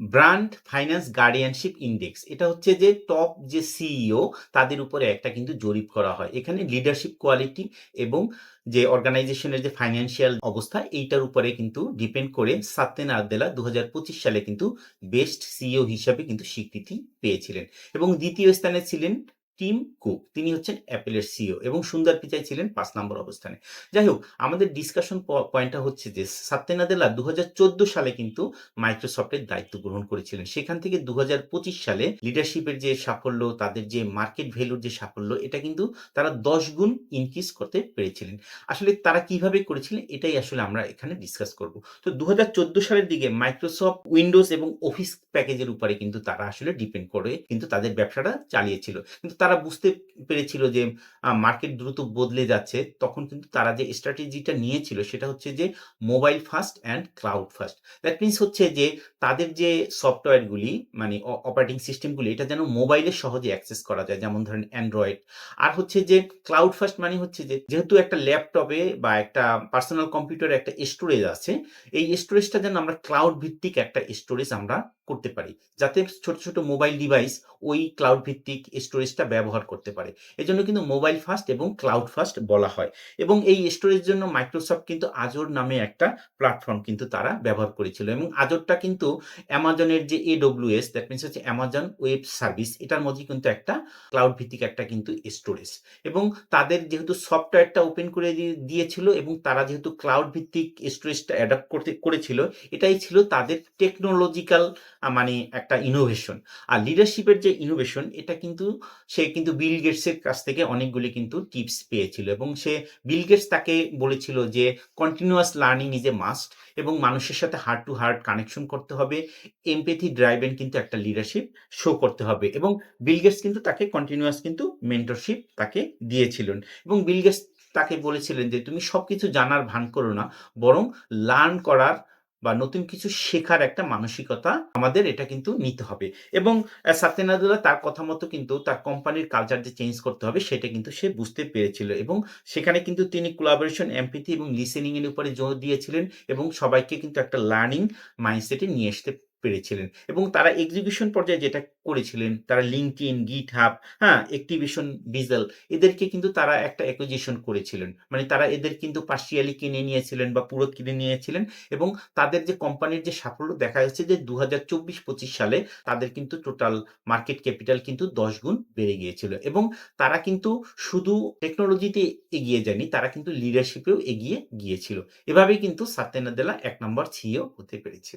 Brand finance guardianship index এটা হচ্ছে যে টপ যে সিইও তাদের উপরে একটা কিন্তু জরিপ করা হয়। এখানে লিডারশিপ কোয়ালিটি এবং যে অর্গানাইজেশনের যে ফাইন্যান্সিয়াল অবস্থা এইটার উপরে কিন্তু ডিপেন্ড করে সাত্য নাদেলা ২০২৫ সালে কিন্তু বেস্ট সিইও হিসাবে কিন্তু স্বীকৃতি পেয়েছিলেন এবং দ্বিতীয় স্থানে ছিলেন টিম কুক। তিনি হচ্ছেন অ্যাপেলের সিইও এবং সুন্দর পিচাই ছিলেন ৫ নম্বর অবস্থানে। যাই হোক, আমাদের ডিসকাশন পয়েন্টটা হচ্ছে যে সাত্য নাদেলা ২০১৪ সালে কিন্তু মাইক্রোসফটের দায়িত্ব গ্রহণ করেছিলেন। সেখান থেকে ২০২৫ সালে লিডারশিপের যে সাফল্য, তাদের যে মার্কেট ভ্যালুর যে সাফল্য, এটা কিন্তু তারা ১০ গুণ ইনক্রিজ করতে পেরেছিলেন। আসলে তারা কিভাবে করেছিলেন, এটাই আসলে আমরা এখানে ডিসকাস করব। তো ২০১৪ সালের দিকে মাইক্রোসফট উইন্ডোজ এবং অফিস প্যাকেজের উপরে কিন্তু তারা আসলে ডিপেন্ড করে কিন্তু তাদের ব্যবসাটা চালিয়েছিল। কিন্তু তারা বুঝতে পেরেছিল যে মার্কেট দ্রুত বদলে যাচ্ছে, তখন কিন্তু তারা যে স্ট্র্যাটেজিটা নিয়েছিল সেটা হচ্ছে যে mobile first and cloud first. That means হচ্ছে যে তাদের যে সফটওয়্যারগুলি মানে অপারেটিং সিস্টেমগুলি এটা যেন মোবাইলে সহজে অ্যাক্সেস করা যায়। যেমন ধরেন অ্যান্ড্রয়েড। আর হচ্ছে যে ক্লাউড ফার্স্ট মানে হচ্ছে যে যেহেতু একটা ল্যাপটপে বা একটা পার্সোনাল কম্পিউটারে একটা স্টোরেজ আছে, এই স্টোরেজটা যেন আমরা ক্লাউড ভিত্তিক একটা স্টোরেজ আমরা করতে পারি। যাতে ছোট, ছোট মোবাইল ডিভাইস ওই ক্লাউড ভিত্তিক স্টোরেজটা ব্যবহার করতে পারে। এজন্য কিন্তু মোবাইল ফার্স্ট এবং ক্লাউড ফার্স্ট বলা হয়। এবং এই স্টোরেজের জন্য মাইক্রোসফট কিন্তু Azure নামে একটা প্ল্যাটফর্ম কিন্তু তারা ব্যবহার করেছিল এবং Azure-টা কিন্তু অ্যামাজনের যে AWS দ্যাট মিনস হচ্ছে অ্যামাজন ওয়েব সার্ভিস এটার মধ্যে কিন্তু একটা ক্লাউড ভিত্তিক একটা কিন্তু স্টোরেজ এবং তাদের যেহেতু সফটওয়্যারটা ওপেন করে দিয়েছিল এবং তারা যেহেতু ক্লাউড ভিত্তিক স্টোরেজটা অ্যাডপ্ট করেছিল, এটাই ছিল তাদের টেকনোলজিক্যাল মানে একটা ইনোভেশন। আর লিডারশিপের যে ইনোভেশন এটা কিন্তু সে কিন্তু বিল গেটসের কাছ থেকে অনেকগুলি কিন্তু টিপস পেয়েছিল এবং সে বিল গেটস তাকে বলেছিল যে continuous learning is a must এবং মানুষের সাথে হার্ট টু হার্ট কানেকশন করতে হবে। এমপ্যাথি ড্রাইভেন কিন্তু একটা লিডারশিপ শো করতে হবে এবং বিল গেটস কিন্তু তাকে কন্টিনিউয়াস কিন্তু মেন্টরশিপ তাকে দিয়েছিলেন এবং বিল গেটস তাকে বলেছিলেন যে তুমি সবকিছু জানার ভান করো না, বরং লার্ন করার বা নতুন কিছু শেখার একটা মানসিকতা আমাদের এটা কিন্তু নিতে হবে এবং সাত্য নাদেলা তার কথা মতো কিন্তু তার কোম্পানির কালচার যে চেঞ্জ করতে হবে সেটা কিন্তু সে বুঝতে পেরেছিল এবং সেখানে কিন্তু তিনি কোলাবোরেশন, এমপ্যাথি এবং লিসেনিং এর উপরে জোর দিয়েছিলেন এবং সবাইকে কিন্তু একটা লার্নিং মাইন্ডসেটে নিয়ে আসতে পেরেছিলেন এবং তারা এক্সিকিউশন পর্যায়ে যেটা করেছিলেন, তারা LinkedIn, GitHub, হ্যাঁ? Activision Diesel এদেরকে কিন্তু তারা একটা অ্যাকুইজিশন করেছিলেন। মানে তারা এদের কিন্তু পার্শিয়ালি কিনে নিয়েছিলেন বা পুরো কিনে নিয়েছিলেন এবং তাদের যে কোম্পানির যে সাফল্য দেখা যাচ্ছে যে ২০২৪-২৫ সালে তাদের কিন্তু টোটাল মার্কেট ক্যাপিটাল কিন্তু ১০ গুণ বেড়ে গিয়েছিল এবং তারা কিন্তু শুধু টেকনোলজিতে এগিয়ে যায়নি, তারা কিন্তু লিডারশিপেও এগিয়ে গিয়েছিল। এভাবেই কিন্তু সাত্য নাদেলা ১ নম্বর সিইও হতে পেরেছিল।